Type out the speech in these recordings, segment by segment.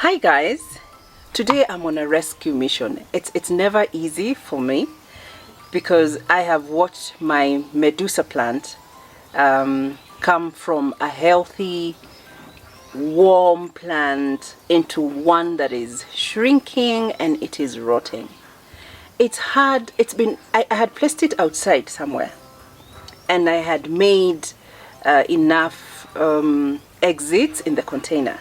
Hi guys, today I'm on a rescue mission. It's never easy for me because I have watched my Medusa plant come from a healthy, warm plant into one that is shrinking and it is rotting. It's hard. I had placed it outside somewhere and I had made enough exits in the container.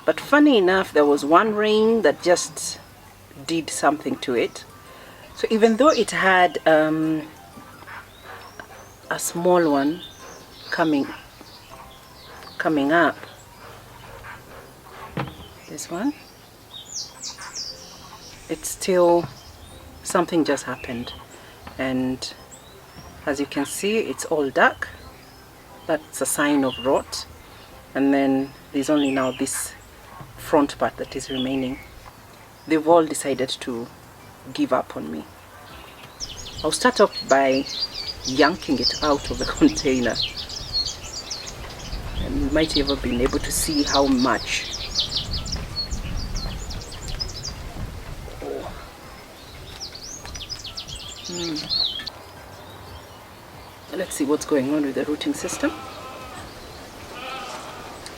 But funny enough, there was one rain that just did something to it. So even though it had a small one coming up, this one, it's still, something just happened. And as you can see, it's all dark. That's a sign of rot. And then there's only now this front part that is remaining. They've all decided to give up on me. I'll start off by yanking it out of the container, and you might have been able to see how much. Let's see what's going on with the rooting system.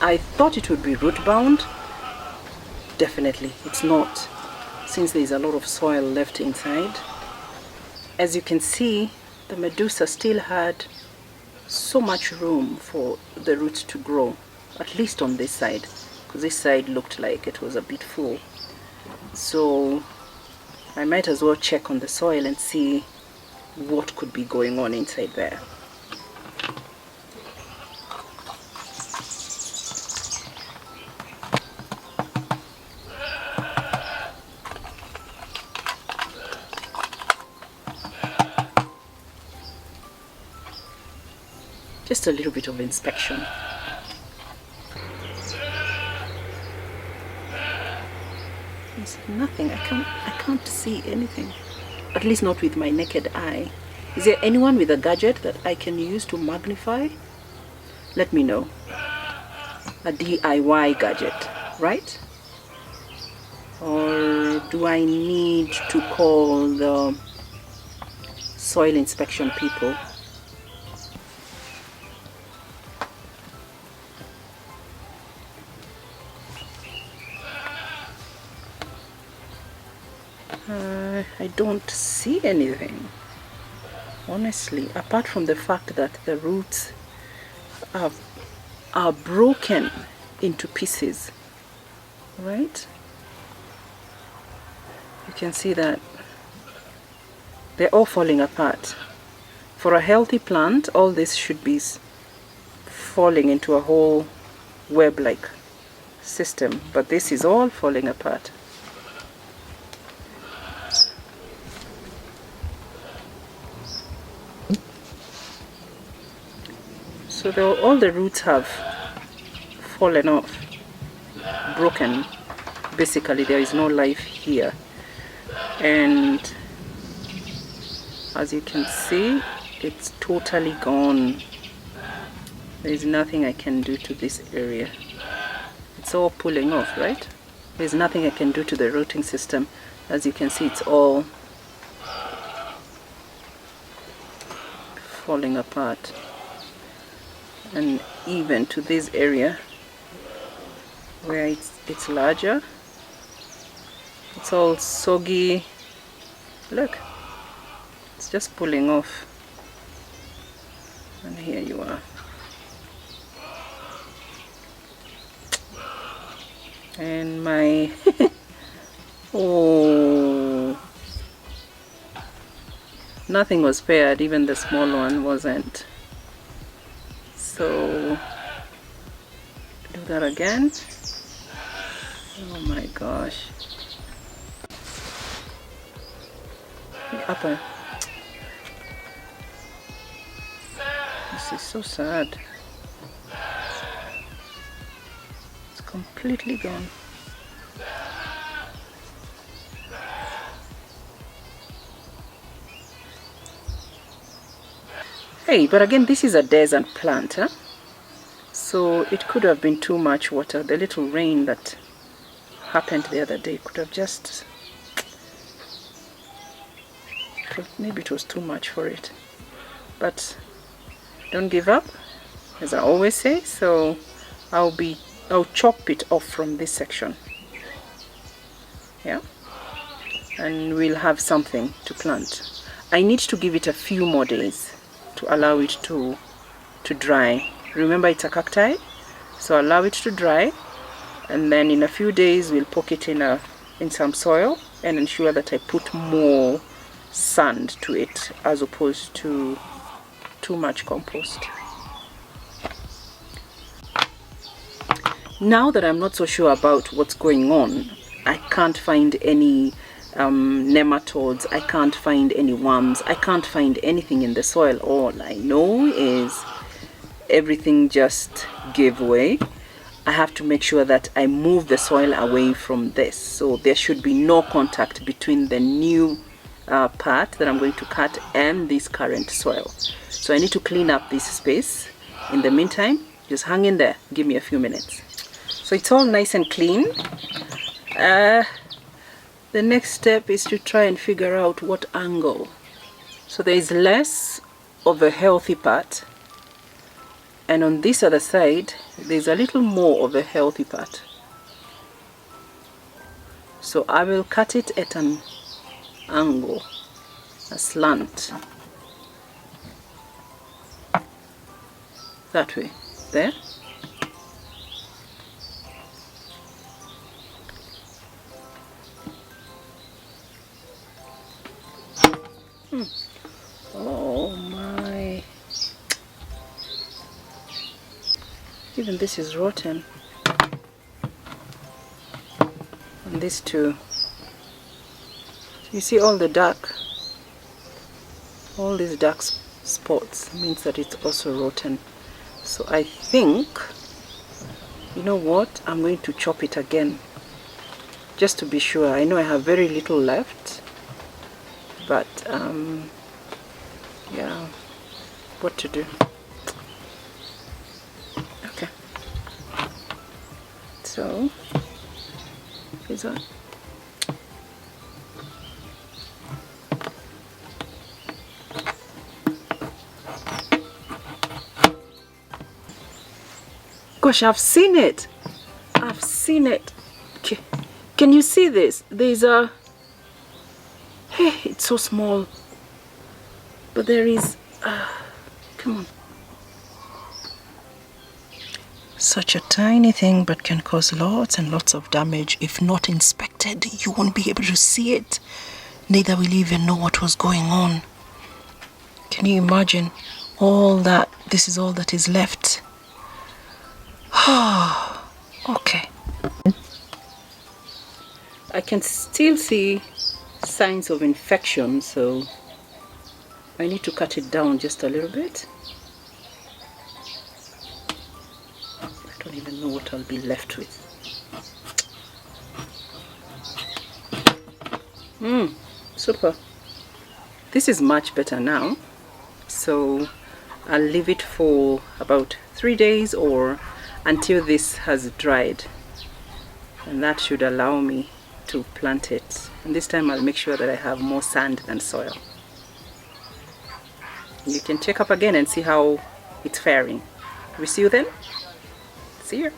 I thought it would be root bound. Definitely it's not, since there's a lot of soil left inside. As you can see, the Medusa still had so much room for the roots to grow, at least on this side, because this side looked like it was a bit full. So I might as well check on the soil and see what could be going on inside there. Just a little bit of inspection. There's nothing. I can't see anything. At least not with my naked eye. Is there anyone with a gadget that I can use to magnify? Let me know. A DIY gadget, right? Or do I need to call the soil inspection people? I don't see anything, honestly, apart from the fact that the roots are broken into pieces, right? You can see that they're all falling apart. For a healthy plant, all this should be falling into a whole web-like system, but this is all falling apart. So all the roots have fallen off, broken. Basically, there is no life here. And as you can see, it's totally gone. There is nothing I can do to this area. It's all pulling off, right? There's nothing I can do to the rooting system. As you can see, it's all falling apart. And even to this area where it's larger, it's all soggy. Look, it's just pulling off. And here you are. And my oh, nothing was spared, even the small one wasn't. So do that again. Oh my gosh. The upper. This is so sad. It's completely gone. Hey, but again, this is a desert plant, so it could have been too much water. The little rain that happened the other day. Could have just, maybe it was too much for it, but don't give up, as I always say. So I'll chop it off from this section, yeah, and we'll have something to plant. I need to give it a few more days to allow it to dry. Remember, it's a cacti, so allow it to dry, and then in a few days we'll poke it in some soil and ensure that I put more sand to it as opposed to too much compost. Now that I'm not so sure about what's going on, I can't find any nematodes, I can't find any worms, I can't find anything in the soil. All I know is everything just gave way. I have to make sure that I move the soil away from this, so there should be no contact between the new part that I'm going to cut and this current soil. So I need to clean up this space. In the meantime, just hang in there, give me a few minutes. So it's all nice and clean. The next step is to try and figure out what angle. So there is less of a healthy part, and on this other side there's a little more of a healthy part. So I will cut it at an angle, a slant, that way, there. Oh my, even this is rotten, and this too. You see all the dark, all these dark spots means that it's also rotten. So I think, you know what, I'm going to chop it again just to be sure. I know I have very little left, but yeah, what to do. Okay, so is that gosh, I've seen it. I've seen it. Okay. Can you see this? There's a, hey, it's so small, but there is, come on. Such a tiny thing, but can cause lots and lots of damage. If not inspected, you won't be able to see it. Neither will you even know what was going on. Can you imagine all that? This is all that is left. Okay. I can still see signs of infection, so I need to cut it down just a little bit. I don't even know what I'll be left with. Super. This is much better now, so I'll leave it for about 3 days or until this has dried, and that should allow me to plant it. And this time I'll make sure that I have more sand than soil. You can check up again and see how it's faring. We see you then. See you.